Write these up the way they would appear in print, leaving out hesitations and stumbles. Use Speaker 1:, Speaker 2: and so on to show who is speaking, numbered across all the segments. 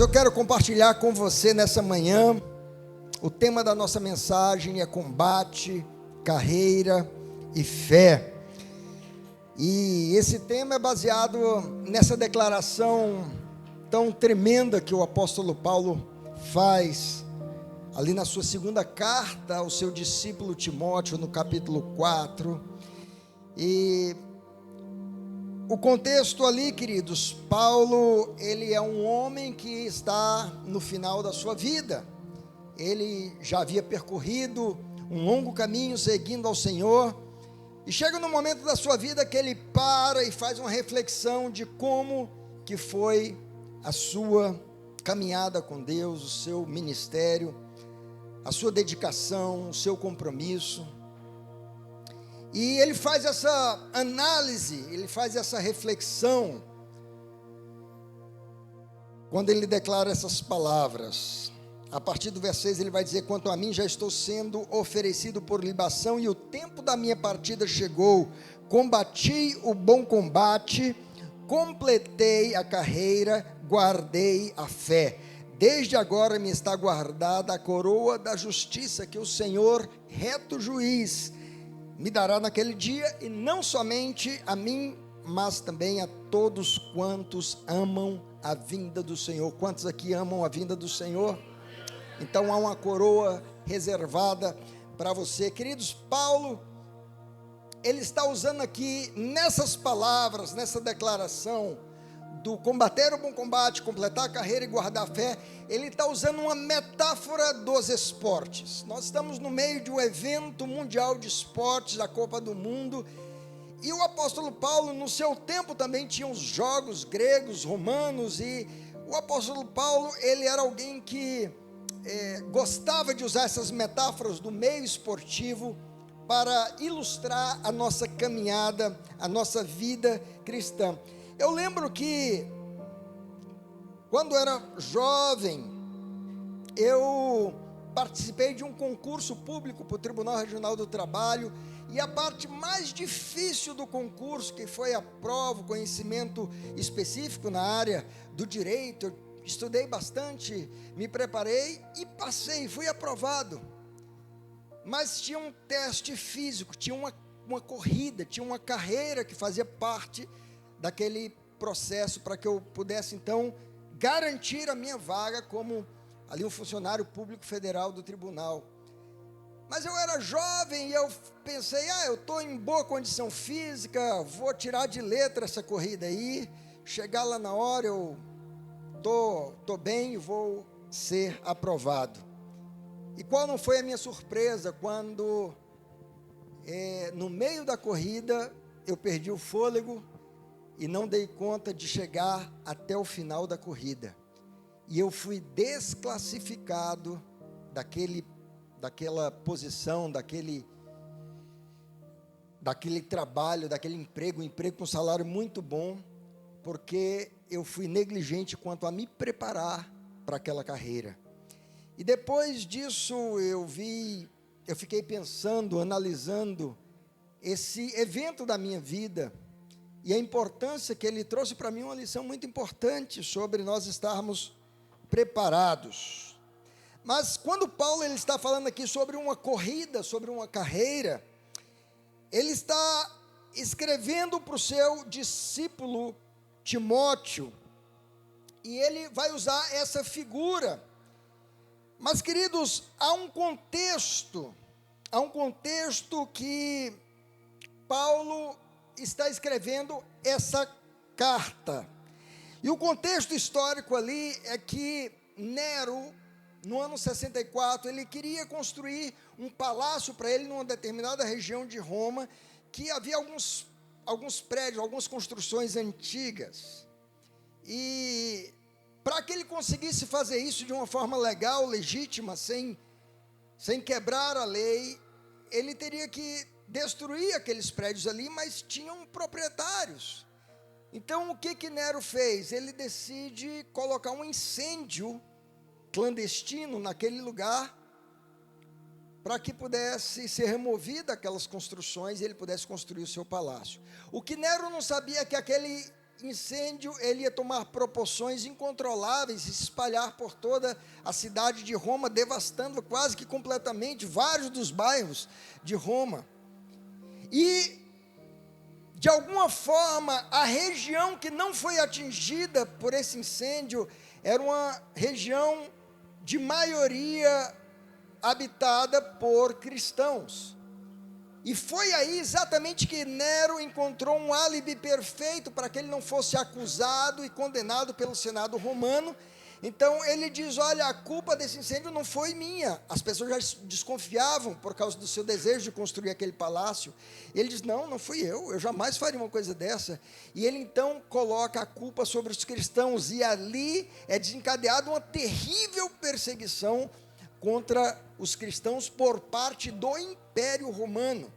Speaker 1: eu quero compartilhar com você nessa manhã. O tema da nossa mensagem é combate, carreira e fé. E esse tema é baseado nessa declaração tão tremenda que o apóstolo Paulo faz ali na sua segunda carta ao seu discípulo Timóteo, no capítulo 4. E o contexto ali, queridos, Paulo, ele é um homem que está no final da sua vida. Ele já havia percorrido um longo caminho seguindo ao Senhor, e chega no momento da sua vida que ele para e faz uma reflexão de como que foi a sua caminhada com Deus, o seu ministério, a sua dedicação, o seu compromisso. E ele faz essa análise, ele faz essa reflexão, quando ele declara essas palavras. A partir do verso 6 ele vai dizer: quanto a mim, já estou sendo oferecido por libação, e o tempo da minha partida chegou. Combati o bom combate, completei a carreira, guardei a fé. Desde agora me está guardada a coroa da justiça, que o Senhor, reto juiz, me dará naquele dia, e não somente a mim, mas também a todos quantos amam a vinda do Senhor. Quantos aqui amam a vinda do Senhor? Então há uma coroa reservada para você. Queridos, Paulo, ele está usando aqui nessas palavras, nessa declaração do combater o bom combate, completar a carreira e guardar a fé, ele está usando uma metáfora dos esportes. Nós estamos no meio de um evento mundial de esportes, da Copa do Mundo, e o apóstolo Paulo, no seu tempo, também tinha os jogos gregos, romanos, e o apóstolo Paulo, ele era alguém que gostava de usar essas metáforas do meio esportivo para ilustrar a nossa caminhada, a nossa vida cristã. Eu lembro que, quando era jovem, eu participei de um concurso público para o Tribunal Regional do Trabalho, e a parte mais difícil do concurso, que foi a prova, o conhecimento específico na área do direito, eu estudei bastante, me preparei e passei, fui aprovado. Mas tinha um teste físico, tinha uma corrida, tinha uma carreira que fazia parte daquele processo para que eu pudesse então garantir a minha vaga como ali um funcionário público federal do tribunal. Mas eu era jovem e eu pensei, eu estou em boa condição física, vou tirar de letra essa corrida aí, chegar lá na hora eu estou bem e vou ser aprovado. E qual não foi a minha surpresa quando no meio da corrida eu perdi o fôlego e não dei conta de chegar até o final da corrida, e eu fui desclassificado daquela posição, daquele trabalho, daquele emprego, um emprego com salário muito bom, porque eu fui negligente quanto a me preparar para aquela carreira. E depois disso eu fiquei pensando, analisando esse evento da minha vida, e a importância que ele trouxe para mim, uma lição muito importante sobre nós estarmos preparados. Mas quando Paulo ele está falando aqui sobre uma corrida, sobre uma carreira, ele está escrevendo para o seu discípulo Timóteo, e ele vai usar essa figura. Mas, queridos, há um contexto que Paulo está escrevendo essa carta. E o contexto histórico ali é que Nero, no ano 64, ele queria construir um palácio para ele numa determinada região de Roma, que havia alguns prédios, algumas construções antigas. E para que ele conseguisse fazer isso de uma forma legal, legítima, sem quebrar a lei, ele teria que destruir aqueles prédios ali, mas tinham proprietários. Então o que Nero fez? Ele decide colocar um incêndio clandestino naquele lugar, para que pudesse ser removida aquelas construções e ele pudesse construir o seu palácio. O que Nero não sabia é que aquele incêndio ele ia tomar proporções incontroláveis e se espalhar por toda a cidade de Roma, devastando quase que completamente vários dos bairros de Roma. E, de alguma forma, a região que não foi atingida por esse incêndio era uma região de maioria habitada por cristãos. E foi aí exatamente que Nero encontrou um álibi perfeito para que ele não fosse acusado e condenado pelo Senado romano. Então ele diz: olha, a culpa desse incêndio não foi minha. As pessoas já desconfiavam por causa do seu desejo de construir aquele palácio. Ele diz: não fui eu jamais faria uma coisa dessa. E ele então coloca a culpa sobre os cristãos, e ali é desencadeada uma terrível perseguição contra os cristãos por parte do Império Romano.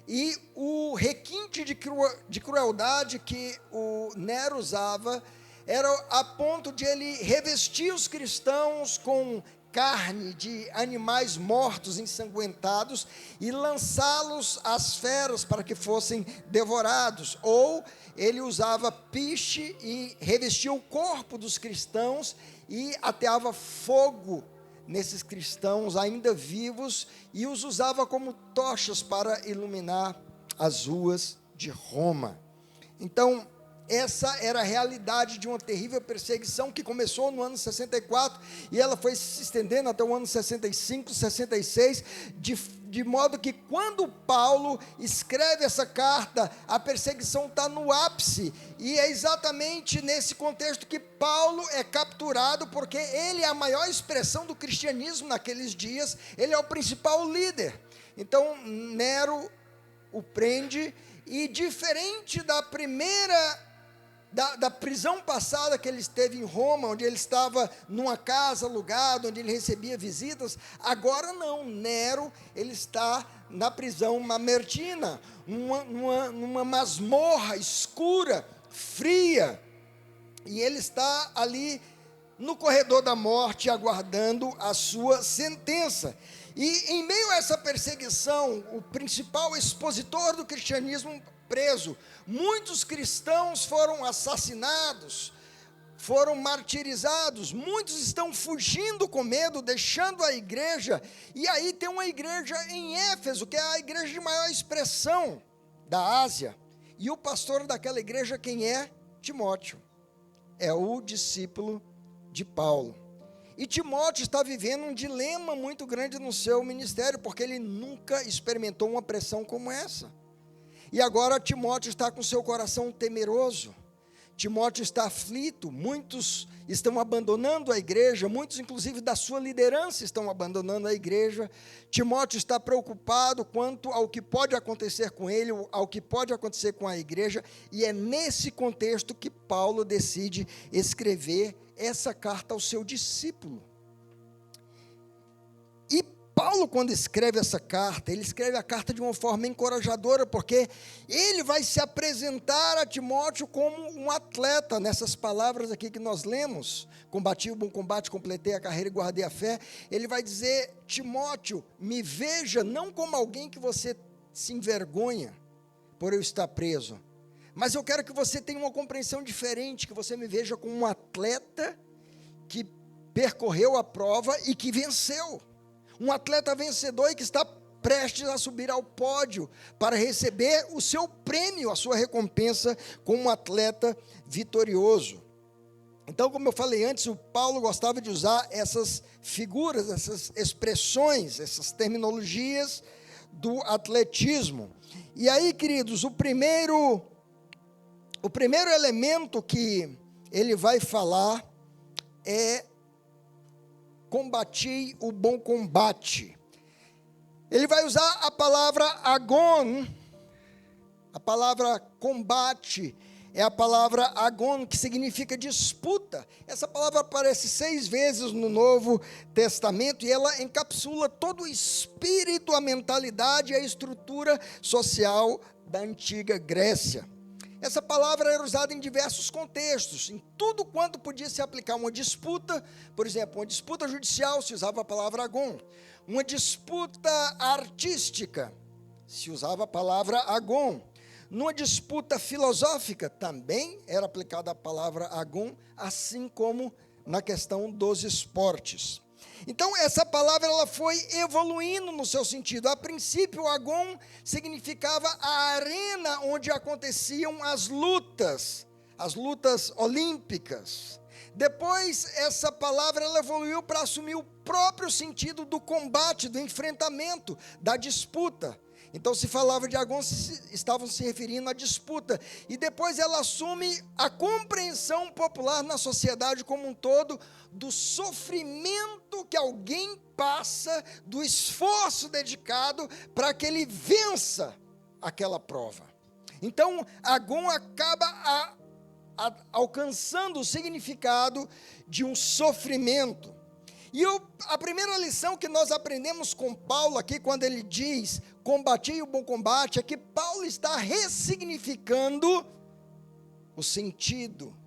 Speaker 1: E o requinte de crueldade que o Nero usava era a ponto de ele revestir os cristãos com carne de animais mortos, ensanguentados, e lançá-los às feras para que fossem devorados. Ou ele usava piche e revestia o corpo dos cristãos e ateava fogo nesses cristãos ainda vivos e os usava como tochas para iluminar as ruas de Roma. Então, essa era a realidade de uma terrível perseguição que começou no ano 64 e ela foi se estendendo até o ano 65, 66, de modo que quando Paulo escreve essa carta, a perseguição está no ápice, e é exatamente nesse contexto que Paulo é capturado, porque ele é a maior expressão do cristianismo naqueles dias, ele é o principal líder. Então Nero o prende, e diferente da primeira da prisão passada que ele esteve em Roma, onde ele estava numa casa alugada, onde ele recebia visitas, agora não, Nero, ele está na prisão mamertina, numa masmorra escura, fria, e ele está ali no corredor da morte, aguardando a sua sentença. E em meio a essa perseguição, o principal expositor do cristianismo preso, muitos cristãos foram assassinados, foram martirizados, muitos estão fugindo com medo, deixando a igreja, e aí tem uma igreja em Éfeso, que é a igreja de maior expressão da Ásia, e o pastor daquela igreja quem é? Timóteo, é o discípulo de Paulo. E Timóteo está vivendo um dilema muito grande no seu ministério, porque ele nunca experimentou uma pressão como essa. E agora Timóteo está com seu coração temeroso, Timóteo está aflito, muitos estão abandonando a igreja, muitos inclusive da sua liderança estão abandonando a igreja. Timóteo está preocupado quanto ao que pode acontecer com ele, ao que pode acontecer com a igreja, e é nesse contexto que Paulo decide escrever essa carta ao seu discípulo. E Paulo, quando escreve essa carta, ele escreve a carta de uma forma encorajadora, porque ele vai se apresentar a Timóteo como um atleta, nessas palavras aqui que nós lemos: combati o bom combate, completei a carreira e guardei a fé. Ele vai dizer: Timóteo, me veja não como alguém que você se envergonha por eu estar preso, mas eu quero que você tenha uma compreensão diferente, que você me veja como um atleta que percorreu a prova e que venceu. Um atleta vencedor e que está prestes a subir ao pódio para receber o seu prêmio, a sua recompensa como um atleta vitorioso. Então, como eu falei antes, o Paulo gostava de usar essas figuras, essas expressões, essas terminologias do atletismo. E aí, queridos, o primeiro elemento que ele vai falar é: combati o bom combate. Ele vai usar a palavra agon. A palavra combate é a palavra agon, que significa disputa. Essa palavra aparece 6 vezes no Novo Testamento, e ela encapsula todo o espírito, a mentalidade e a estrutura social da antiga Grécia. Essa palavra era usada em diversos contextos, em tudo quanto podia se aplicar uma disputa. Por exemplo, uma disputa judicial se usava a palavra agon. Uma disputa artística se usava a palavra agon. Numa disputa filosófica, também era aplicada a palavra agon, assim como na questão dos esportes. Então, essa palavra ela foi evoluindo no seu sentido. A princípio, o agon significava a arena onde aconteciam as lutas olímpicas. Depois, essa palavra ela evoluiu para assumir o próprio sentido do combate, do enfrentamento, da disputa. Então, se falava de agon, estavam se referindo à disputa. E depois ela assume a compreensão popular na sociedade como um todo do sofrimento que alguém passa, do esforço dedicado para que ele vença aquela prova. Então, agon acaba alcançando o significado de um sofrimento. E a primeira lição que nós aprendemos com Paulo aqui, quando ele diz, combati o bom combate, é que Paulo está ressignificando o sentido,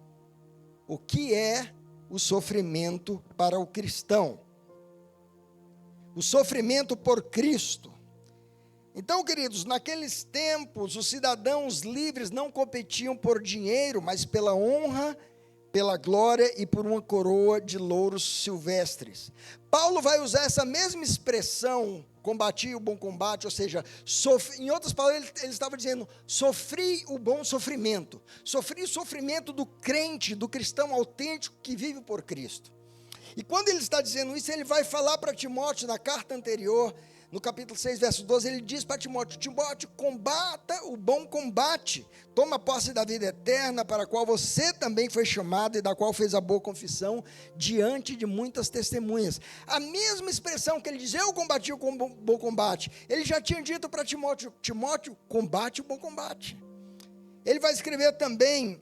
Speaker 1: o que é o sofrimento para o cristão. O sofrimento por Cristo. Então, queridos, naqueles tempos, os cidadãos livres não competiam por dinheiro, mas pela honra, pela glória e por uma coroa de louros silvestres. Paulo vai usar essa mesma expressão, combati o bom combate, ou seja, em outras palavras, ele estava dizendo, sofri o bom sofrimento. Sofri o sofrimento do crente, do cristão autêntico que vive por Cristo. E quando ele está dizendo isso, ele vai falar para Timóteo, na carta anterior, no capítulo 6, verso 12, ele diz para Timóteo, Timóteo, combata o bom combate, toma posse da vida eterna, para a qual você também foi chamado e da qual fez a boa confissão, diante de muitas testemunhas. A mesma expressão que ele diz, eu combati o bom combate, ele já tinha dito para Timóteo, Timóteo, combate o bom combate. Ele vai escrever também,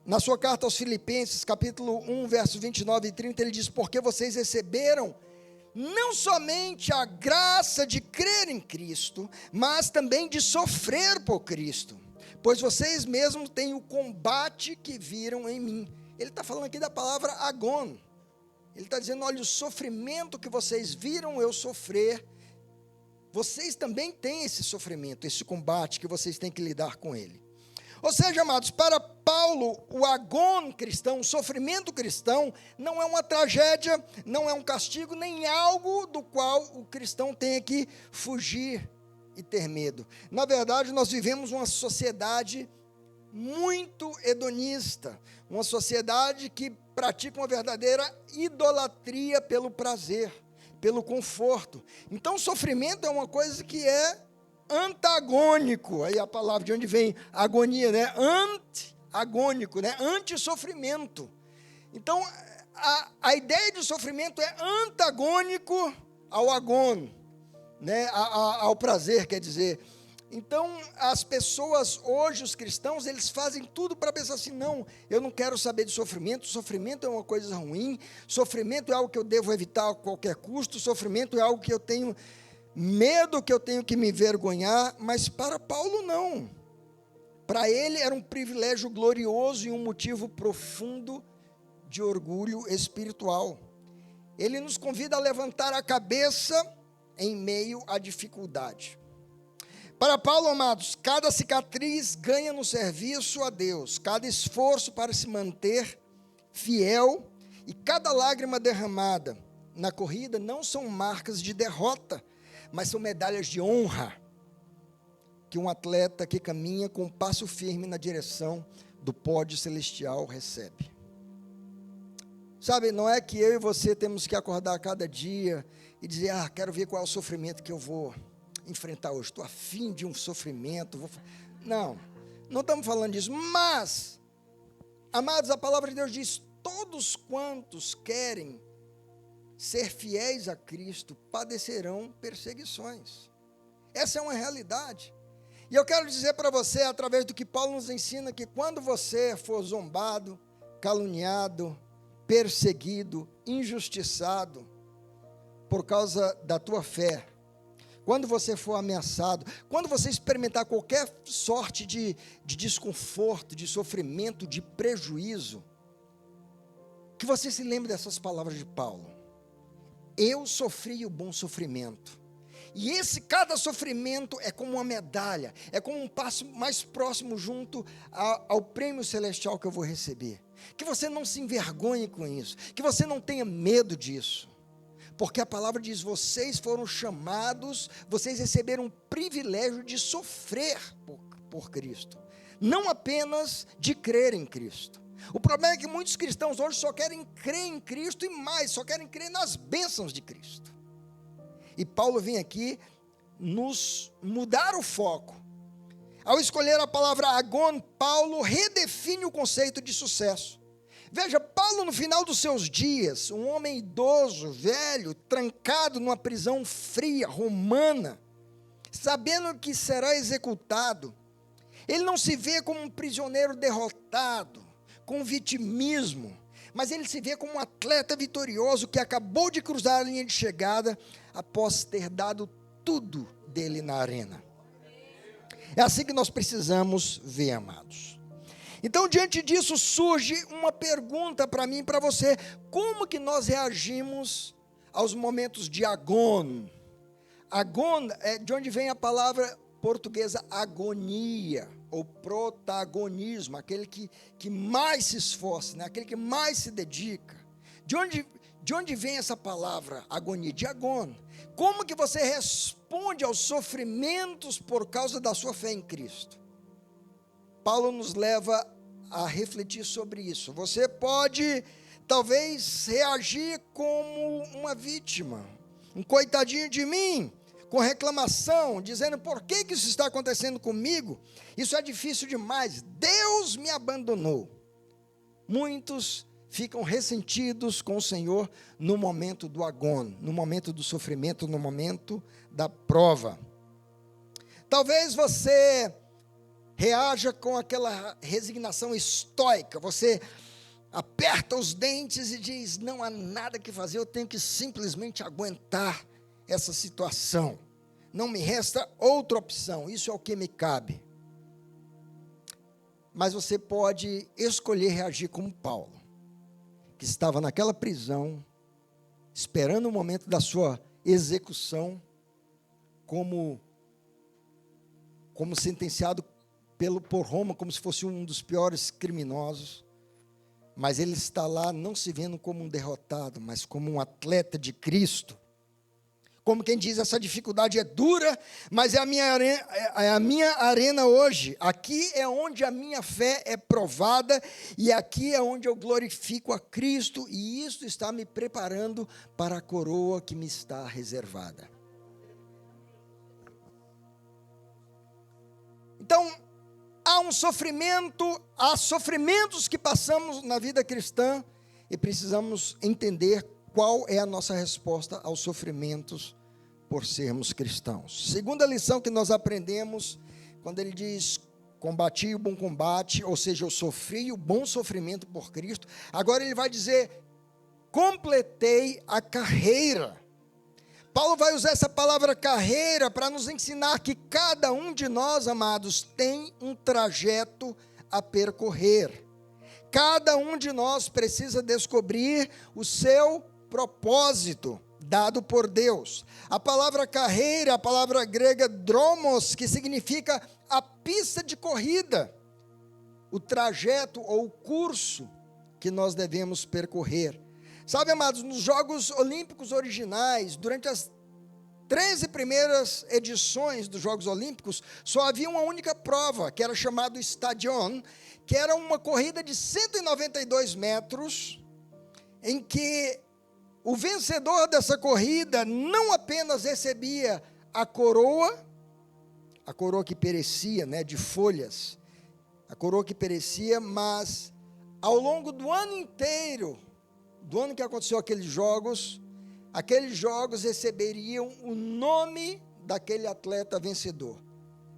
Speaker 1: na sua carta aos Filipenses, capítulo 1, verso 29 e 30, ele diz, porque vocês receberam não somente a graça de crer em Cristo, mas também de sofrer por Cristo, pois vocês mesmos têm o combate que viram em mim. Ele está falando aqui da palavra agon, ele está dizendo, olha, o sofrimento que vocês viram eu sofrer, vocês também têm esse sofrimento, esse combate que vocês têm que lidar com ele. Ou seja, amados, para Paulo, o agon cristão, o sofrimento cristão, não é uma tragédia, não é um castigo, nem algo do qual o cristão tenha que fugir e ter medo. Na verdade, nós vivemos uma sociedade muito hedonista, uma sociedade que pratica uma verdadeira idolatria pelo prazer, pelo conforto. Então, o sofrimento é uma coisa que é antagônico, aí a palavra de onde vem agonia, né? Antagônico, né? Anti-sofrimento. Então, a ideia de sofrimento é antagônico ao agon, né? Ao prazer, quer dizer. Então, as pessoas hoje, os cristãos, eles fazem tudo para pensar assim, não, eu não quero saber de sofrimento é uma coisa ruim, sofrimento é algo que eu devo evitar a qualquer custo, sofrimento é algo que eu tenho medo, que eu tenho que me envergonhar, mas para Paulo não. Para ele era um privilégio glorioso e um motivo profundo de orgulho espiritual. Ele nos convida a levantar a cabeça em meio à dificuldade. Para Paulo, amados, cada cicatriz ganha no serviço a Deus, cada esforço para se manter fiel e cada lágrima derramada na corrida não são marcas de derrota, mas são medalhas de honra que um atleta que caminha com um passo firme na direção do pódio celestial recebe. Sabe, não é que eu e você temos que acordar cada dia e dizer, quero ver qual é o sofrimento que eu vou enfrentar hoje, estou afim de um sofrimento. Não estamos falando disso, mas, amados, a palavra de Deus diz, todos quantos querem ser fiéis a Cristo, padecerão perseguições. Essa é uma realidade. E eu quero dizer para você, através do que Paulo nos ensina, que quando você for zombado, caluniado, perseguido, injustiçado, por causa da tua fé, quando você for ameaçado, quando você experimentar qualquer sorte de desconforto, de sofrimento, de prejuízo, que você se lembre dessas palavras de Paulo. Eu sofri o bom sofrimento, E cada sofrimento é como uma medalha, é como um passo mais próximo junto ao prêmio celestial que eu vou receber. Que você não se envergonhe com isso, que você não tenha medo disso. Porque a palavra diz, vocês foram chamados, vocês receberam o privilégio de sofrer por Cristo. Não apenas de crer em Cristo. O problema é que muitos cristãos hoje só querem crer em Cristo e mais, só querem crer nas bênçãos de Cristo. E Paulo vem aqui nos mudar o foco. Ao escolher a palavra agon, Paulo redefine o conceito de sucesso. Veja, Paulo no final dos seus dias, um homem idoso, velho, trancado numa prisão fria, romana, sabendo que será executado, ele não se vê como um prisioneiro derrotado, com vitimismo, mas ele se vê como um atleta vitorioso que acabou de cruzar a linha de chegada após ter dado tudo dele na arena. É assim que nós precisamos ver, amados. Então, diante disso, surge uma pergunta para mim e para você: como que nós reagimos aos momentos de agon? Agon é de onde vem a palavra portuguesa agonia, ou protagonismo, aquele que mais se esforça, né? Aquele que mais se dedica. De onde vem essa palavra agonia? De agon. Como que você responde aos sofrimentos por causa da sua fé em Cristo? Paulo nos leva a refletir sobre isso. Você pode, talvez, reagir como uma vítima, um coitadinho de mim, com reclamação, dizendo, por que isso está acontecendo comigo? Isso é difícil demais, Deus me abandonou. Muitos ficam ressentidos com o Senhor no momento do agon, no momento do sofrimento, no momento da prova. Talvez você reaja com aquela resignação estoica, você aperta os dentes e diz, não há nada que fazer, eu tenho que simplesmente aguentar essa situação, não me resta outra opção, isso é o que me cabe. Mas você pode escolher reagir como Paulo, que estava naquela prisão, esperando o momento da sua execução, como sentenciado por Roma, como se fosse um dos piores criminosos, mas ele está lá não se vendo como um derrotado, mas como um atleta de Cristo. Como quem diz, essa dificuldade é dura, mas é a minha arena hoje. Aqui é onde a minha fé é provada, e aqui é onde eu glorifico a Cristo, e isso está me preparando para a coroa que me está reservada. Então, há sofrimentos que passamos na vida cristã, e precisamos entender qual é a nossa resposta aos sofrimentos por sermos cristãos. Segunda lição que nós aprendemos, quando ele diz, combati o bom combate, ou seja, eu sofri o bom sofrimento por Cristo, agora ele vai dizer, completei a carreira. Paulo vai usar essa palavra carreira para nos ensinar que cada um de nós, amados, tem um trajeto a percorrer. Cada um de nós precisa descobrir o seu propósito dado por Deus. A palavra carreira, a palavra grega dromos, que significa a pista de corrida, o trajeto ou o curso que nós devemos percorrer. Sabe, amados, nos Jogos Olímpicos originais, durante as 13 primeiras edições dos Jogos Olímpicos, só havia uma única prova, que era chamado Stadion, que era uma corrida de 192 metros, em que o vencedor dessa corrida não apenas recebia a coroa que perecia, né, de folhas, a coroa que perecia, mas ao longo do ano inteiro, do ano que aconteceu aqueles jogos receberiam o nome daquele atleta vencedor.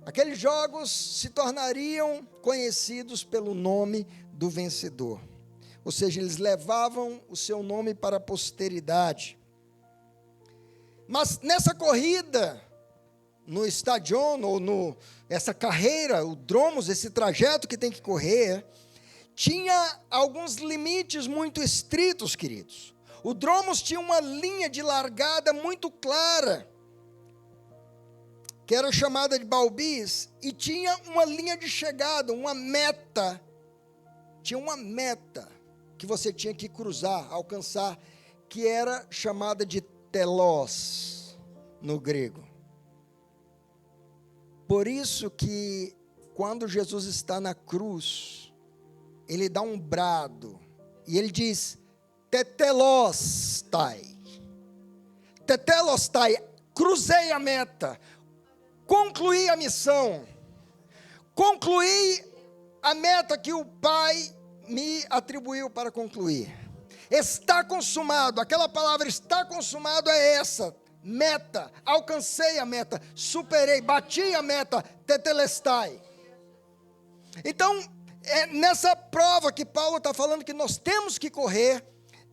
Speaker 1: Aqueles jogos se tornariam conhecidos pelo nome do vencedor. Ou seja, eles levavam o seu nome para a posteridade. Mas nessa corrida, no Stadion, ou essa carreira, o dromos, esse trajeto que tem que correr, tinha alguns limites muito estritos, queridos. O dromos tinha uma linha de largada muito clara. que era chamada de Balbis, e tinha uma linha de chegada, uma meta. Tinha uma meta que você tinha que cruzar, alcançar, que era chamada de telos no grego. Por isso que quando Jesus está na cruz, ele dá um brado, e ele diz, tetelostai, tetelostai, cruzei a meta, concluí a missão, concluí a meta que o Pai me atribuiu para concluir. Está consumado, aquela palavra está consumado é essa, meta, alcancei a meta, superei, bati a meta, tetelestai. Então, é nessa prova que Paulo está falando que nós temos que correr,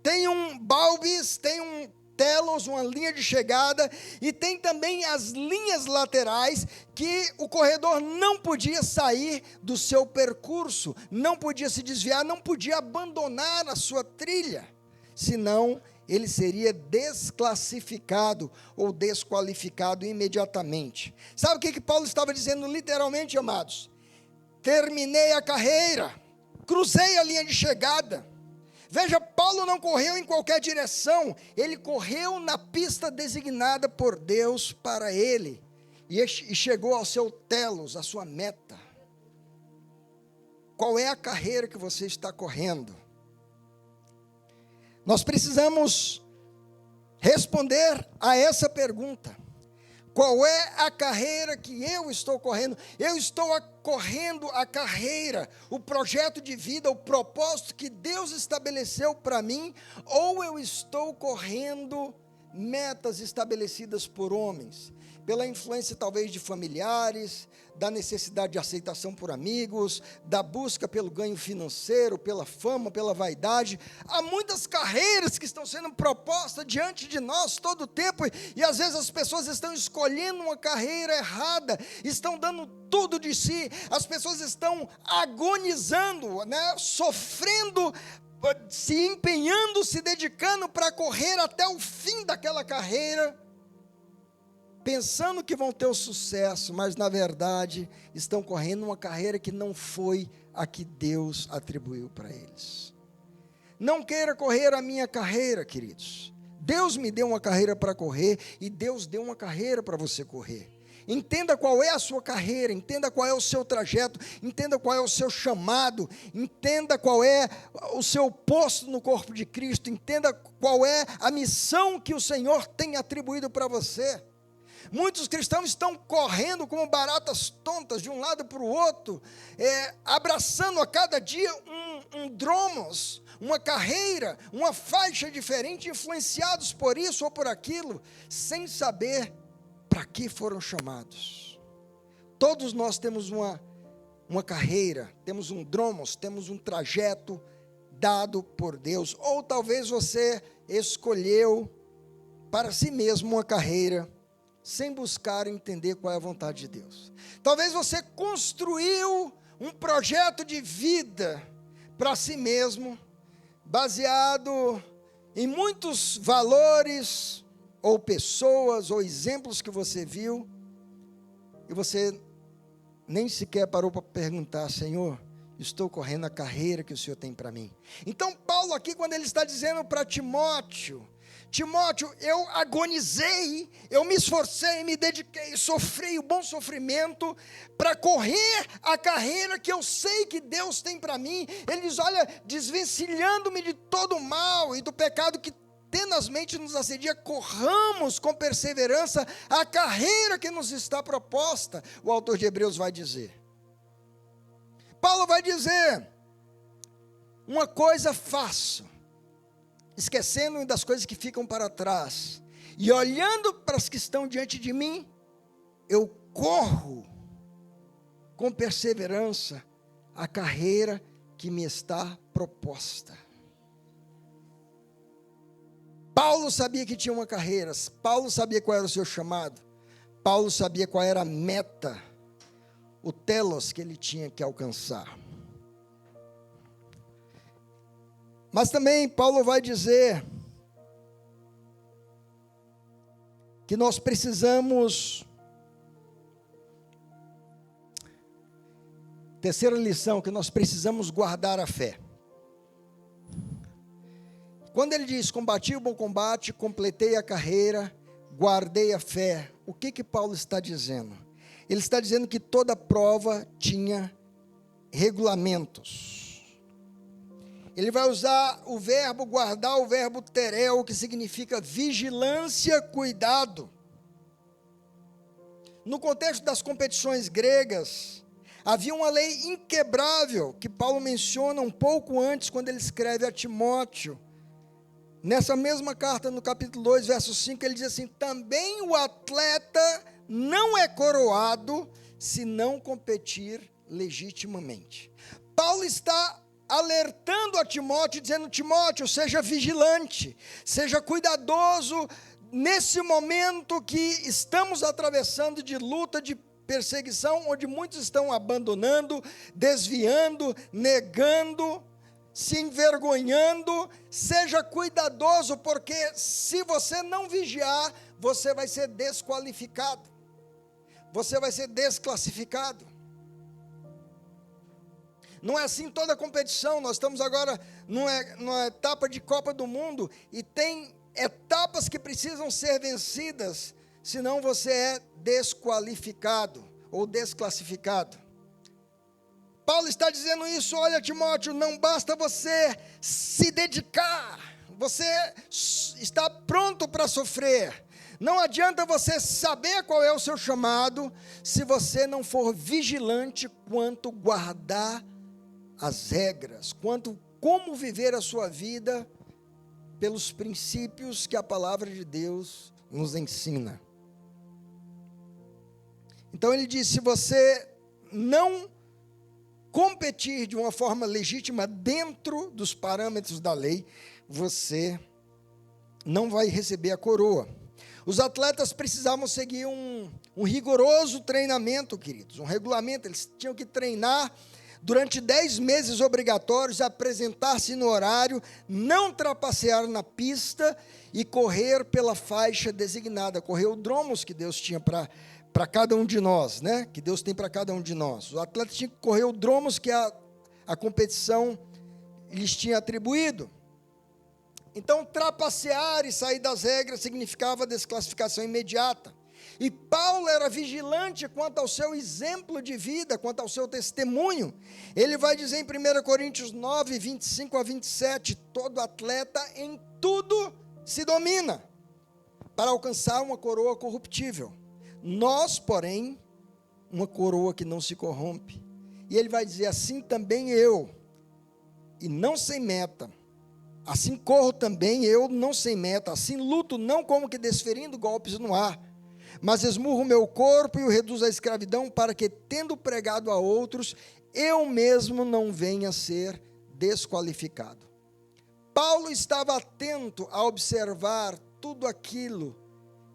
Speaker 1: tem um balbis, tem um telos, uma linha de chegada, e tem também as linhas laterais, que o corredor não podia sair do seu percurso, não podia se desviar, não podia abandonar a sua trilha, senão ele seria desclassificado ou desqualificado imediatamente. Sabe o que Paulo estava dizendo literalmente, amados? Terminei a carreira, cruzei a linha de chegada. Veja, Paulo não correu em qualquer direção, ele correu na pista designada por Deus para ele, e chegou ao seu telos, a sua meta. Qual é a carreira que você está correndo? Nós precisamos responder a essa pergunta. Qual é a carreira que eu estou correndo? Eu estou correndo a carreira, o projeto de vida, o propósito que Deus estabeleceu para mim, ou eu estou correndo metas estabelecidas por homens, pela influência talvez de familiares, da necessidade de aceitação por amigos, da busca pelo ganho financeiro, pela fama, pela vaidade. Há muitas carreiras que estão sendo propostas diante de nós todo o tempo, e às vezes as pessoas estão escolhendo uma carreira errada, estão dando tudo de si, as pessoas estão agonizando, né, sofrendo, se empenhando, se dedicando para correr até o fim daquela carreira, pensando que vão ter o sucesso, mas na verdade estão correndo uma carreira que não foi a que Deus atribuiu para eles. Não queira correr a minha carreira, queridos. Deus me deu uma carreira para correr, e Deus deu uma carreira para você correr. Entenda qual é a sua carreira, entenda qual é o seu trajeto, entenda qual é o seu chamado, entenda qual é o seu posto no corpo de Cristo, entenda qual é a missão que o Senhor tem atribuído para você. Muitos cristãos estão correndo como baratas tontas de um lado para o outro, abraçando a cada dia um dromos, uma carreira, uma faixa diferente, influenciados por isso ou por aquilo, sem saber para que foram chamados. Todos nós temos uma carreira, temos um dromos, temos um trajeto dado por Deus, ou talvez você escolheu para si mesmo uma carreira, sem buscar entender qual é a vontade de Deus. Talvez você construiu um projeto de vida para si mesmo, baseado em muitos valores, ou pessoas, ou exemplos que você viu, e você nem sequer parou para perguntar: Senhor, estou correndo a carreira que o Senhor tem para mim? Então Paulo aqui, quando ele está dizendo para Timóteo, eu agonizei, eu me esforcei, me dediquei, sofri o bom sofrimento para correr a carreira que eu sei que Deus tem para mim. Ele diz: olha, desvencilhando-me de todo o mal e do pecado que tenazmente nos assedia, corramos com perseverança a carreira que nos está proposta. O autor de Hebreus vai dizer, Paulo vai dizer: uma coisa faço, esquecendo das coisas que ficam para trás, e olhando para as que estão diante de mim, eu corro com perseverança a carreira que me está proposta. Paulo sabia que tinha uma carreira, Paulo sabia qual era o seu chamado, Paulo sabia qual era a meta, o telos que ele tinha que alcançar. Mas também Paulo vai dizer que nós precisamos Terceira lição, que nós precisamos guardar a fé. Quando ele diz, combati o bom combate, completei a carreira, guardei a fé, o que Paulo está dizendo? Ele está dizendo que toda prova tinha regulamentos. Ele vai usar o verbo guardar, o verbo tereo, que significa vigilância, cuidado. No contexto das competições gregas, havia uma lei inquebrável, que Paulo menciona um pouco antes, quando ele escreve a Timóteo. Nessa mesma carta, no capítulo 2, verso 5, ele diz assim: também o atleta não é coroado se não competir legitimamente. Paulo está alertando a Timóteo, dizendo: Timóteo, seja vigilante, seja cuidadoso nesse momento que estamos atravessando de luta, de perseguição, onde muitos estão abandonando, desviando, negando, se envergonhando. Seja cuidadoso, porque se você não vigiar, você vai ser desqualificado, você vai ser desclassificado. Não é assim toda a competição. Nós estamos agora numa etapa de Copa do Mundo, e tem etapas que precisam ser vencidas, senão você é desqualificado ou desclassificado. Paulo está dizendo isso: olha, Timóteo, não basta você se dedicar, você está pronto para sofrer. Não adianta você saber qual é o seu chamado, se você não for vigilante quanto guardar as regras, quanto como viver a sua vida pelos princípios que a palavra de Deus nos ensina. Então ele diz: se você não competir de uma forma legítima dentro dos parâmetros da lei, você não vai receber a coroa. Os atletas precisavam seguir um rigoroso treinamento, queridos, um regulamento. Eles tinham que treinar durante 10 meses obrigatórios, apresentar-se no horário, não trapacear na pista e correr pela faixa designada, correr o dromos que Deus tinha para cada um de nós, né? Que Deus tem para cada um de nós. Os atletas tinham que correr o dromos que a competição lhes tinha atribuído. Então, trapacear e sair das regras significava desclassificação imediata. E Paulo era vigilante quanto ao seu exemplo de vida, quanto ao seu testemunho. Ele vai dizer em 1 Coríntios 9, 25 a 27, todo atleta em tudo se domina, para alcançar uma coroa corruptível. Nós, porém, uma coroa que não se corrompe. E ele vai dizer: assim também eu, e não sem meta. Assim corro também eu, não sem meta. Assim luto, não como que desferindo golpes no ar, mas esmurro o meu corpo e o reduzo à escravidão, para que, tendo pregado a outros, eu mesmo não venha a ser desqualificado. Paulo estava atento a observar tudo aquilo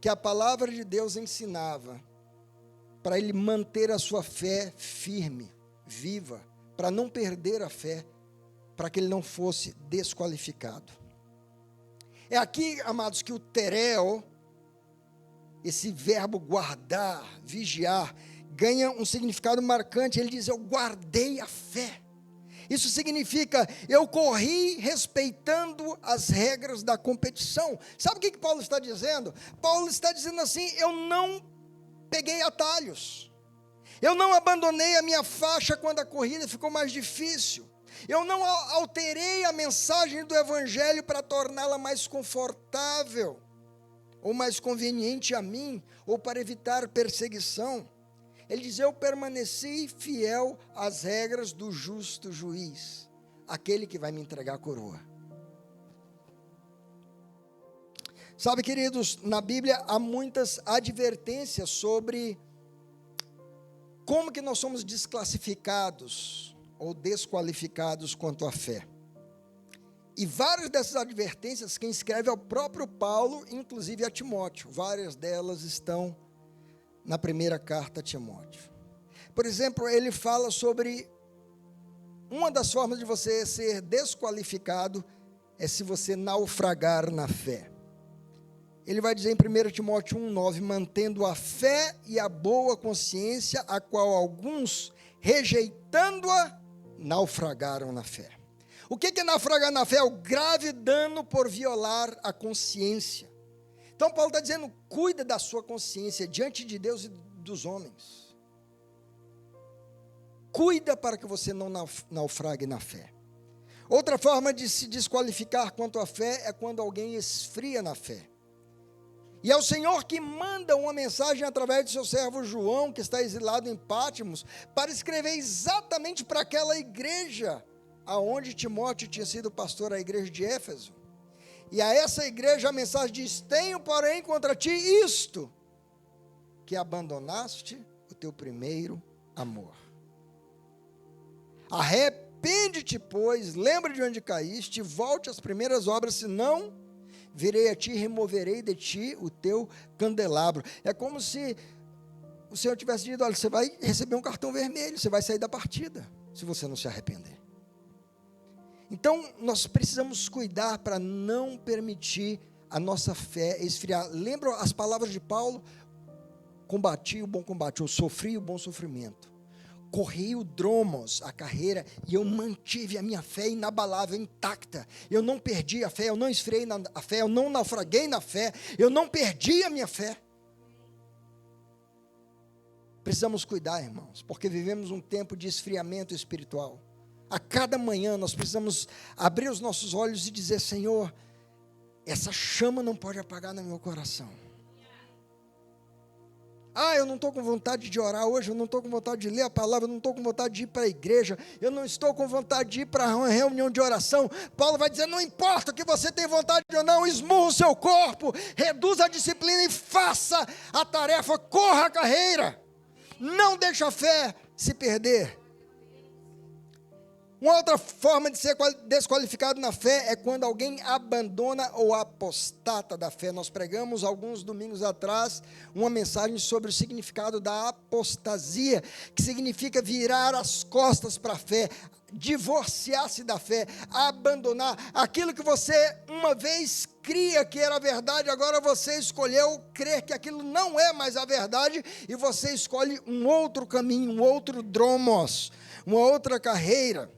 Speaker 1: que a palavra de Deus ensinava, para ele manter a sua fé firme, viva, para não perder a fé, para que ele não fosse desqualificado. É aqui, amados, que o tereo, esse verbo guardar, vigiar, ganha um significado marcante. Ele diz: eu guardei a fé. Isso significa, eu corri respeitando as regras da competição. Sabe o que Paulo está dizendo? Paulo está dizendo assim: eu não peguei atalhos, eu não abandonei a minha faixa quando a corrida ficou mais difícil, eu não alterei a mensagem do evangelho para torná-la mais confortável, ou mais conveniente a mim, ou para evitar perseguição. Ele diz: eu permaneci fiel às regras do justo juiz, aquele que vai me entregar a coroa. Sabe, queridos, na Bíblia há muitas advertências sobre como que nós somos desclassificados ou desqualificados quanto à fé. E várias dessas advertências, quem escreve é o próprio Paulo, inclusive a Timóteo. Várias delas estão na primeira carta a Timóteo. Por exemplo, ele fala sobre uma das formas de você ser desqualificado é se você naufragar na fé. Ele vai dizer em 1 Timóteo 1,9, mantendo a fé e a boa consciência, a qual alguns, rejeitando-a, naufragaram na fé. O que é naufragar na fé? É o grave dano por violar a consciência. Então Paulo está dizendo, cuida da sua consciência diante de Deus e dos homens. Cuida para que você não naufrague na fé. Outra forma de se desqualificar quanto à fé é quando alguém esfria na fé. E é o Senhor que manda uma mensagem através do seu servo João, que está exilado em Pátimos, para escrever exatamente para aquela igreja, aonde Timóteo tinha sido pastor, a igreja de Éfeso. E a essa igreja a mensagem diz: tenho, porém, contra ti isto, que abandonaste o teu primeiro amor. Arrepende-te, pois, lembra de onde caíste, volte às primeiras obras, senão virei a ti e removerei de ti o teu candelabro. É como se o Senhor tivesse dito: olha, você vai receber um cartão vermelho, você vai sair da partida, se você não se arrepender. Então, nós precisamos cuidar para não permitir a nossa fé esfriar. Lembra as palavras de Paulo? Combati o bom combate, eu sofri o bom sofrimento. Corri o dromos, a carreira, e eu mantive a minha fé inabalável, intacta. Eu não perdi a fé, eu não esfriei a fé, eu não naufraguei na fé, eu não perdi a minha fé. Precisamos cuidar, irmãos, porque vivemos um tempo de esfriamento espiritual. A cada manhã nós precisamos abrir os nossos olhos e dizer: Senhor, essa chama não pode apagar no meu coração. Eu não estou com vontade de orar hoje, eu não estou com vontade de ler a palavra, eu não estou com vontade de ir para a igreja, eu não estou com vontade de ir para uma reunião de oração. Paulo vai dizer: não importa que você tenha vontade ou não, esmurra o seu corpo, reduza a disciplina e faça a tarefa, corra a carreira, não deixe a fé se perder. Uma outra forma de ser desqualificado na fé é quando alguém abandona ou apostata da fé. Nós pregamos alguns domingos atrás uma mensagem sobre o significado da apostasia, que significa virar as costas para a fé, divorciar-se da fé, abandonar aquilo que você uma vez cria que era verdade, agora você escolheu crer que aquilo não é mais a verdade e você escolhe um outro caminho, um outro dromos, uma outra carreira.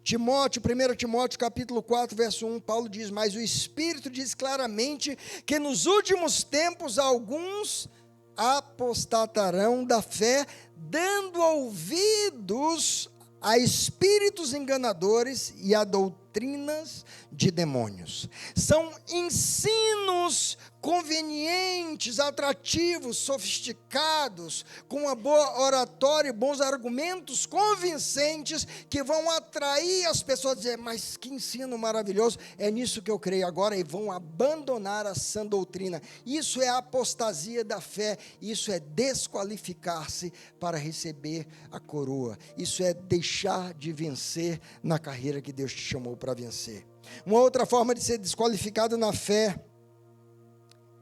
Speaker 1: 1 Timóteo capítulo 4, verso 1, Paulo diz: mas o Espírito diz claramente que nos últimos tempos alguns apostatarão da fé, dando ouvidos a espíritos enganadores e a doutrinas de demônios. São ensinos convenientes, atrativos, sofisticados, com uma boa oratória e bons argumentos convincentes, que vão atrair as pessoas a dizer: mas que ensino maravilhoso, é nisso que eu creio agora, e vão abandonar a sã doutrina. Isso é a apostasia da fé, isso é desqualificar-se para receber a coroa, isso é deixar de vencer na carreira que Deus te chamou para vencer. Uma outra forma de ser desqualificado na fé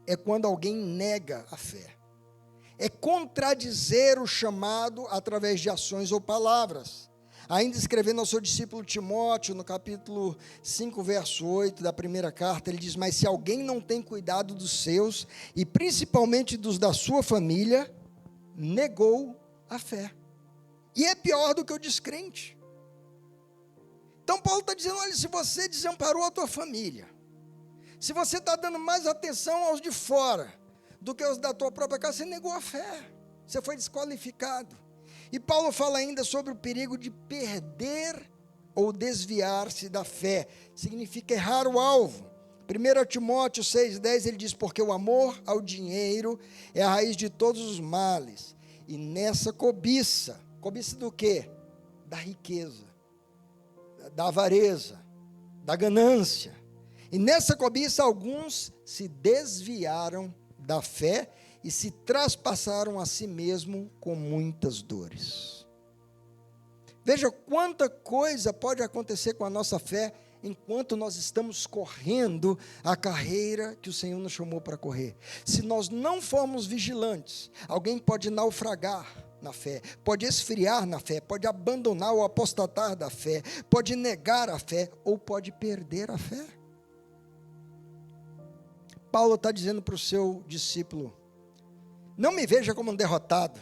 Speaker 1: é quando alguém nega a fé. É contradizer o chamado através de ações ou palavras. Ainda escrevendo ao seu discípulo Timóteo, no capítulo 5, verso 8 da primeira carta, ele diz: mas se alguém não tem cuidado dos seus, e principalmente dos da sua família, negou a fé. E é pior do que o descrente. Então Paulo está dizendo: olha, se você desamparou a tua família, se você está dando mais atenção aos de fora do que aos da tua própria casa, você negou a fé, você foi desqualificado. E Paulo fala ainda sobre o perigo de perder ou desviar-se da fé, significa errar o alvo. 1 Timóteo 6,10, ele diz: porque o amor ao dinheiro é a raiz de todos os males, e nessa cobiça do quê? Da riqueza, da avareza, da ganância. E nessa cobiça alguns se desviaram da fé e se traspassaram a si mesmo com muitas dores. Veja quanta coisa pode acontecer com a nossa fé enquanto nós estamos correndo a carreira que o Senhor nos chamou para correr. Se nós não formos vigilantes, alguém pode naufragar na fé, pode esfriar na fé, pode abandonar ou apostatar da fé, pode negar a fé ou pode perder a fé. Paulo está dizendo para o seu discípulo: não me veja como um derrotado,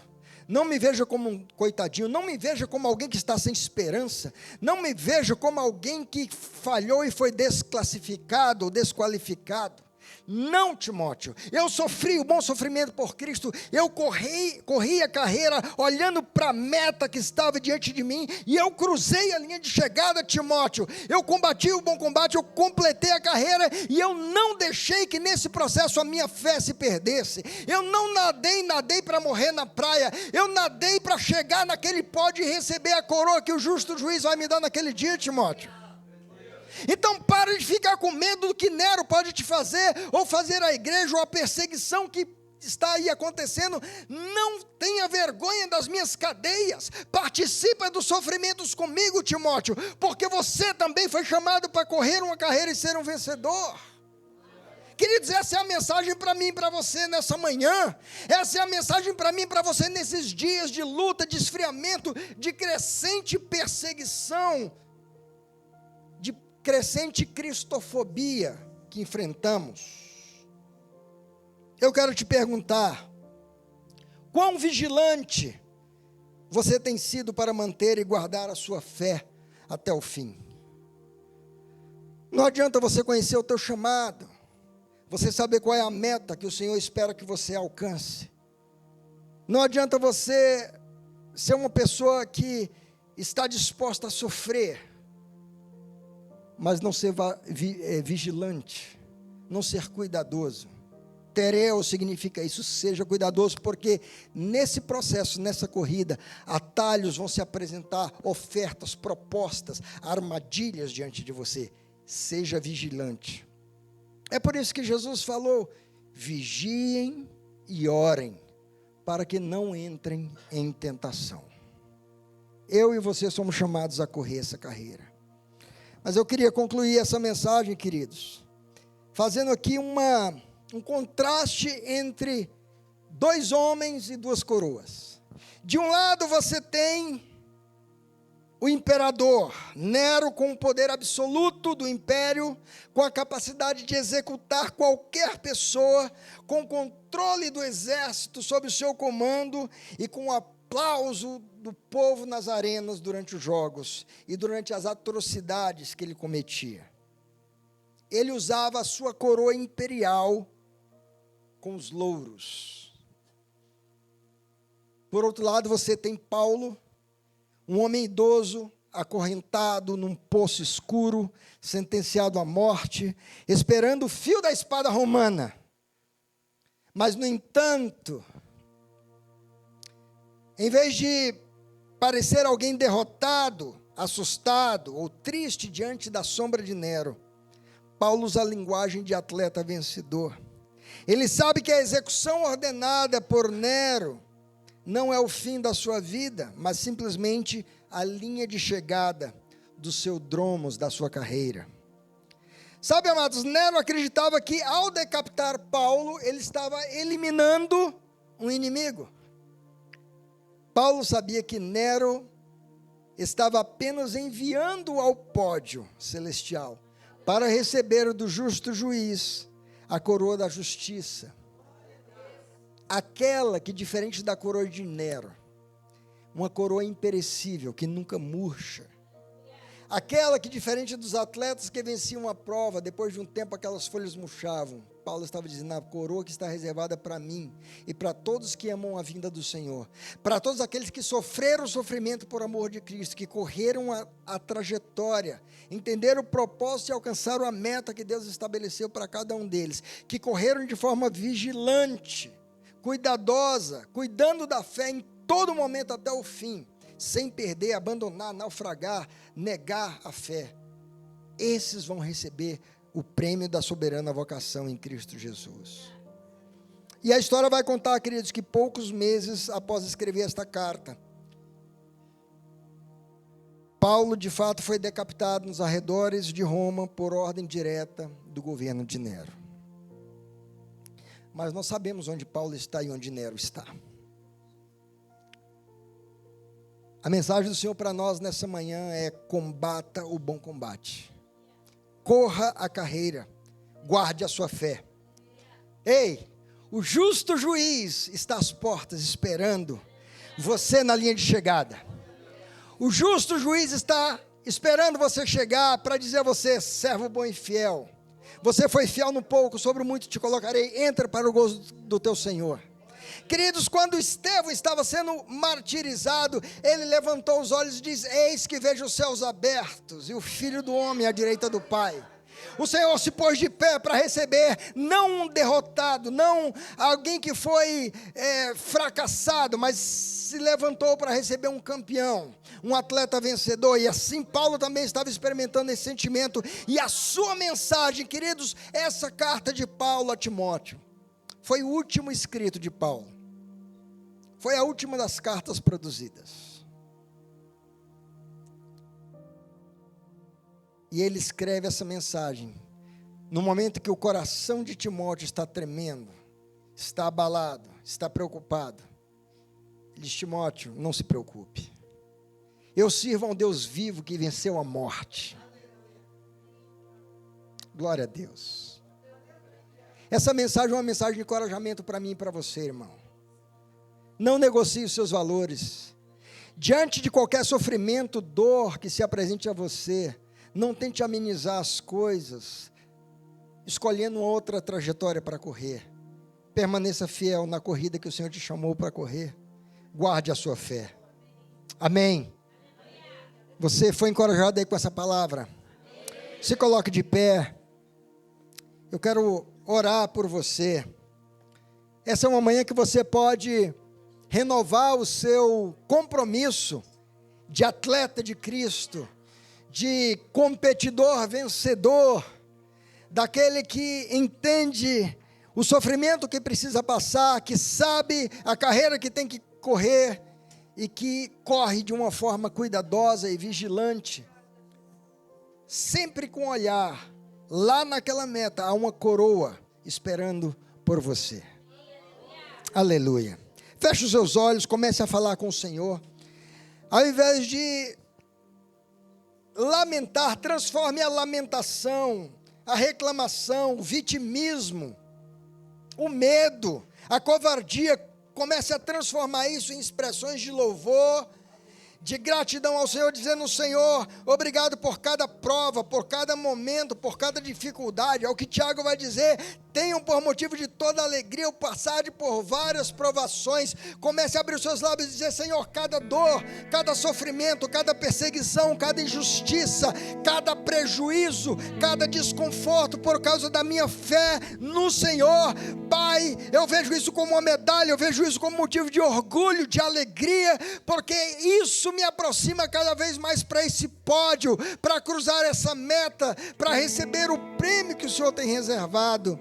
Speaker 1: Não me veja como um coitadinho, não me veja como alguém que está sem esperança, não me veja como alguém que falhou e foi desclassificado ou desqualificado. Não, Timóteo, eu sofri o bom sofrimento por Cristo, eu corri a carreira olhando para a meta que estava diante de mim, e eu cruzei a linha de chegada, Timóteo, eu combati o bom combate, eu completei a carreira, e eu não deixei que nesse processo a minha fé se perdesse. Eu não nadei para morrer na praia, eu nadei para chegar naquele pódio e receber a coroa que o justo juiz vai me dar naquele dia, Timóteo. Então para de ficar com medo do que Nero pode te fazer, ou fazer a igreja, ou a perseguição que está aí acontecendo. Não tenha vergonha das minhas cadeias, participa dos sofrimentos comigo, Timóteo, porque você também foi chamado para correr uma carreira e ser um vencedor. Queridos, essa é a mensagem para mim e para você nessa manhã. Essa é a mensagem para mim e para você nesses dias de luta, de esfriamento, de crescente perseguição, de crescente cristofobia que enfrentamos. Eu quero te perguntar: quão vigilante você tem sido para manter e guardar a sua fé até o fim? Não adianta você conhecer o teu chamado, você saber qual é a meta que o Senhor espera que você alcance. Não adianta você ser uma pessoa que está disposta a sofrer, mas não ser vigilante, não ser cuidadoso. Tereu significa isso, seja cuidadoso, porque nesse processo, nessa corrida, atalhos vão se apresentar, ofertas, propostas, armadilhas diante de você. Seja vigilante. É por isso que Jesus falou: vigiem e orem, para que não entrem em tentação. Eu e você somos chamados a correr essa carreira. Mas eu queria concluir essa mensagem, queridos, fazendo aqui um contraste entre dois homens e duas coroas. De um lado você tem o imperador Nero, com o poder absoluto do império, com a capacidade de executar qualquer pessoa, com o controle do exército sob o seu comando e com o aplauso do povo nas arenas durante os jogos e durante as atrocidades que ele cometia. Ele usava a sua coroa imperial com os louros. Por outro lado, você tem Paulo, um homem idoso, acorrentado num poço escuro, sentenciado à morte, esperando o fio da espada romana. Mas, no entanto, em vez de parecer alguém derrotado, assustado ou triste diante da sombra de Nero, Paulo usa a linguagem de atleta vencedor. Ele sabe que a execução ordenada por Nero não é o fim da sua vida, mas simplesmente a linha de chegada do seu dromos, da sua carreira. Sabe, amados, Nero acreditava que ao decapitar Paulo, ele estava eliminando um inimigo. Paulo sabia que Nero estava apenas enviando ao pódio celestial para receber do justo juiz a coroa da justiça. Aquela que, diferente da coroa de Nero, uma coroa imperecível, que nunca murcha. Aquela que, diferente dos atletas que venciam a prova, depois de um tempo aquelas folhas murchavam. Paulo estava dizendo: a coroa que está reservada para mim e para todos que amam a vinda do Senhor, para todos aqueles que sofreram o sofrimento por amor de Cristo, que correram a trajetória, entenderam o propósito e alcançaram a meta que Deus estabeleceu para cada um deles, que correram de forma vigilante, cuidadosa, cuidando da fé em todo momento até o fim, sem perder, abandonar, naufragar, negar a fé. Esses vão receber o prêmio da soberana vocação em Cristo Jesus. E a história vai contar, queridos, que poucos meses após escrever esta carta, Paulo de fato foi decapitado nos arredores de Roma por ordem direta do governo de Nero. Mas nós sabemos onde Paulo está e onde Nero está. A mensagem do Senhor para nós nessa manhã é: combata o bom combate. Corra a carreira, guarde a sua fé. Ei, o justo juiz está às portas esperando você na linha de chegada. O justo juiz está esperando você chegar para dizer a você: servo bom e fiel, você foi fiel no pouco, sobre o muito te colocarei, entra para o gozo do teu Senhor. Queridos, quando Estevão estava sendo martirizado, ele levantou os olhos e diz: eis que vejo os céus abertos e o Filho do Homem à direita do Pai. O Senhor se pôs de pé para receber, não um derrotado, não alguém que foi fracassado, mas se levantou para receber um campeão, um atleta vencedor. E assim Paulo também estava experimentando esse sentimento. E a sua mensagem, queridos, essa carta de Paulo a Timóteo, foi o último escrito de Paulo, foi a última das cartas produzidas. E ele escreve essa mensagem no momento que o coração de Timóteo está tremendo, está abalado, está preocupado. Ele diz: Timóteo, não se preocupe, eu sirvo a um Deus vivo que venceu a morte. Glória a Deus. Essa mensagem é uma mensagem de encorajamento para mim e para você, irmão. Não negocie os seus valores. Diante de qualquer sofrimento, dor que se apresente a você, não tente amenizar as coisas, escolhendo outra trajetória para correr. Permaneça fiel na corrida que o Senhor te chamou para correr. Guarde a sua fé. Amém. Você foi encorajado aí com essa palavra? Se coloque de pé. Eu quero orar por você. Essa é uma manhã que você pode renovar o seu compromisso de atleta de Cristo, de competidor vencedor, daquele que entende o sofrimento que precisa passar, que sabe a carreira que tem que correr e que corre de uma forma cuidadosa e vigilante, sempre com o olhar lá naquela meta. Há uma coroa esperando por você. Aleluia. Feche os seus olhos, comece a falar com o Senhor. Ao invés de lamentar, transforme a lamentação, a reclamação, o vitimismo, o medo, a covardia. Comece a transformar isso em expressões de louvor, de gratidão ao Senhor, dizendo: Senhor, obrigado por cada prova, por cada momento, por cada dificuldade. É o que Tiago vai dizer: tenham por motivo de toda alegria o passar por várias provações. Comece a abrir os seus lábios e dizer: Senhor, cada dor, cada sofrimento, cada perseguição, cada injustiça, cada prejuízo, cada desconforto por causa da minha fé no Senhor, Pai, eu vejo isso como uma medalha, eu vejo isso como motivo de orgulho, de alegria, porque isso me aproxima cada vez mais para esse pódio, para cruzar essa meta, para receber o prêmio que o Senhor tem reservado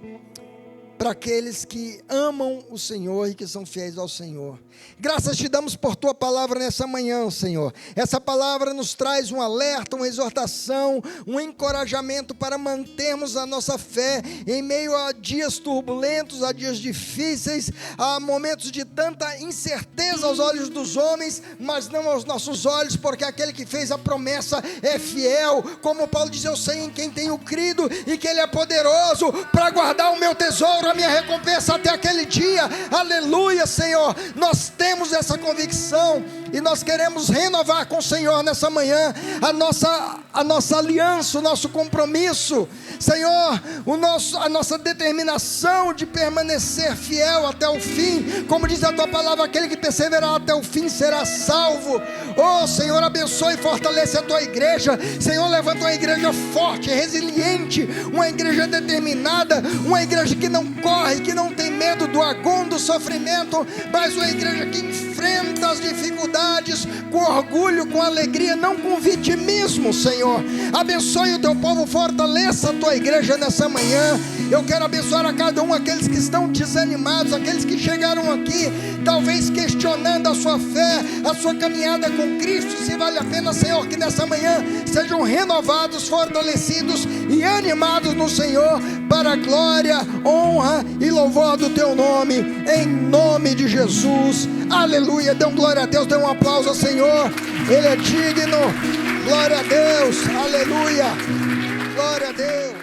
Speaker 1: para aqueles que amam o Senhor e que são fiéis ao Senhor. Graças te damos por tua palavra nessa manhã, Senhor. Essa palavra nos traz um alerta, uma exortação, um encorajamento para mantermos a nossa fé em meio a dias turbulentos, a dias difíceis, a momentos de tanta incerteza aos olhos dos homens, mas não aos nossos olhos, porque aquele que fez a promessa é fiel. Como Paulo diz: eu sei em quem tenho crido e que Ele é poderoso para guardar o meu tesouro, a minha recompensa até aquele dia. Aleluia, Senhor. Nós temos essa convicção e nós queremos renovar com o Senhor nessa manhã a nossa aliança, o nosso compromisso, Senhor, a nossa determinação de permanecer fiel até o fim. Como diz a tua palavra: aquele que perseverar até o fim será salvo. Oh Senhor, abençoe e fortalece a tua igreja. Senhor, levanta uma igreja forte, resiliente, uma igreja determinada, uma igreja que não corre, que não tem medo do agudo, do sofrimento, mas uma igreja que enfrenta as dificuldades com orgulho, com alegria, não com vitimismo. Senhor, abençoe o teu povo, fortaleça a tua igreja nessa manhã. Eu quero abençoar a cada um, aqueles que estão desanimados, aqueles que chegaram aqui talvez questionando a sua fé, a sua caminhada com Cristo, se vale a pena, Senhor, que nessa manhã sejam renovados, fortalecidos e animados no Senhor, para a glória, honra e louvor do teu nome, em nome de Jesus. Aleluia. Dê um glória a Deus, dê um aplauso ao Senhor, Ele é digno. Glória a Deus, aleluia, glória a Deus.